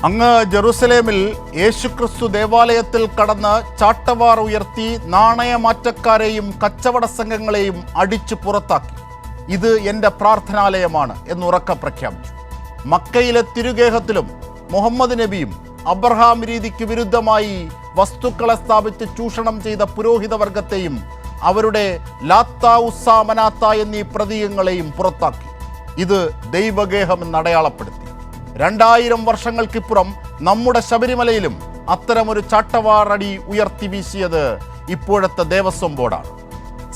അങ്ങ് ജെറുസലേമിൽ യേശുക്രിസ്തു ദേവാലയത്തിൽ കടന്ന് ചാട്ടവാർ ഉയർത്തി നാണയമാറ്റക്കാരെയും കച്ചവട സംഘങ്ങളെയും അടിച്ചു പുറത്താക്കി. ഇത് എൻ്റെ പ്രാർത്ഥനാലയമാണ് എന്നുറക്കെ പ്രഖ്യാപിച്ചു. മക്കയിലെ തിരുഗേഹത്തിലും മുഹമ്മദ് നബിയും അബ്രഹാം രീതിക്ക് വിരുദ്ധമായി വസ്തുക്കളെ സ്ഥാപിച്ച് ചൂഷണം ചെയ്ത പുരോഹിത വർഗത്തെയും അവരുടെ ലാത്ത ഉസ്സ മനാത്ത എന്നീ പ്രതീകങ്ങളെയും പുറത്താക്കി. ഇത് ദൈവഗേഹമെന്ന് അടയാളപ്പെടുത്തി. 2000 വർഷങ്ങൾക്കിപ്പുറം നമ്മുടെ ശബരിമലയിലും അത്തരമൊരു ചാട്ടവാറടി ഉയർത്തി വീശിയത് ഇപ്പോഴത്തെ ദേവസ്വം ബോർഡാണ്.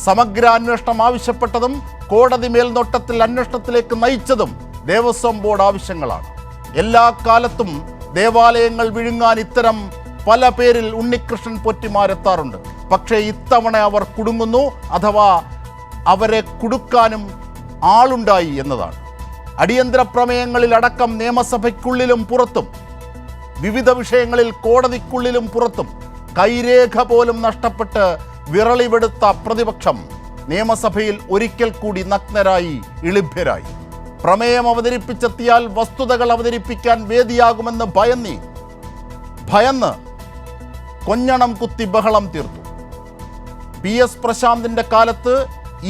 സമഗ്ര അന്വേഷണം ആവശ്യപ്പെട്ടതും കോടതി മേൽനോട്ടത്തിൽ അന്വേഷണത്തിലേക്ക് നയിച്ചതും ദേവസ്വം ബോർഡ് ആവശ്യങ്ങളാണ്. എല്ലാ കാലത്തും ദേവാലയങ്ങൾ വിഴുങ്ങാൻ ഇത്തരം പല പേരിൽ ഉണ്ണികൃഷ്ണൻ പൊറ്റിമാരെത്താറുണ്ട്. പക്ഷേ ഇത്തവണ അവർ കുടുങ്ങുന്നു, അഥവാ അവരെ കുടുക്കാനും ആളുണ്ടായി എന്നതാണ്. അടിയന്തര പ്രമേയങ്ങളിൽ അടക്കം നിയമസഭയ്ക്കുള്ളിലും പുറത്തും, വിവിധ വിഷയങ്ങളിൽ കോടതിക്കുള്ളിലും പുറത്തും കൈരേഖ പോലും നഷ്ടപ്പെട്ട് വിറളിവെടുത്ത പ്രതിപക്ഷം നിയമസഭയിൽ ഒരിക്കൽ കൂടി നഗ്നരായി, ഇളിഭ്യരായി. പ്രമേയം അവതരിപ്പിച്ചെത്തിയാൽ വസ്തുതകൾ അവതരിപ്പിക്കാൻ വേദിയാകുമെന്ന് ഭയന്ന് കൊഞ്ഞണം കുത്തി ബഹളം തീർത്തു. PS പ്രശാന്തിൻ്റെ കാലത്ത്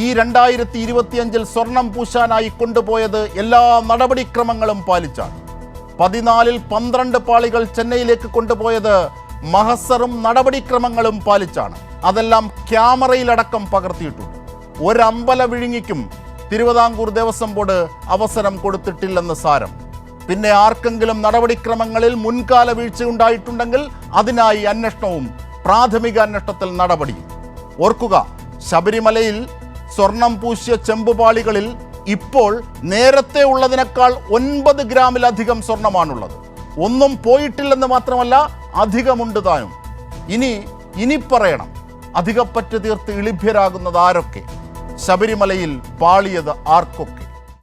ഈ 2025 സ്വർണം പൂശാനായി കൊണ്ടുപോയത് എല്ലാ നടപടിക്രമങ്ങളും പാലിച്ചാണ്. 14-ൽ 12 പാളികൾ ചെന്നൈയിലേക്ക് കൊണ്ടുപോയത് മഹസറും നടപടിക്രമങ്ങളും പാലിച്ചാണ്. അതെല്ലാം ക്യാമറയിലടക്കം പകർത്തിയിട്ടുണ്ട്. ഒരമ്പല വിഴുങ്ങിക്കും തിരുവിതാംകൂർ ദേവസ്വം ബോർഡ് അവസരം കൊടുത്തിട്ടില്ലെന്ന് സാരം. പിന്നെ ആർക്കെങ്കിലും നടപടിക്രമങ്ങളിൽ മുൻകാല വീഴ്ചയുണ്ടായിട്ടുണ്ടെങ്കിൽ അതിനായി അന്വേഷണവും പ്രാഥമിക അന്വേഷണത്തിൽ നടപടിയും. ഓർക്കുക, ശബരിമലയിൽ സ്വർണം പൂശിയ ചെമ്പുപാളികളിൽ ഇപ്പോൾ നേരത്തെ ഉള്ളതിനേക്കാൾ 9 ഗ്രാമിലധികം സ്വർണമാണുള്ളത്. ഒന്നും പോയിട്ടില്ലെന്ന് മാത്രമല്ല, അധികമുണ്ട് താനും. ഇനി പറയണം, അധികപ്പറ്റ് തീർത്ത് ഇളിഭ്യരാകുന്നത് ആരൊക്കെ, ശബരിമലയിൽ പാളിയത് ആർക്കൊക്കെ.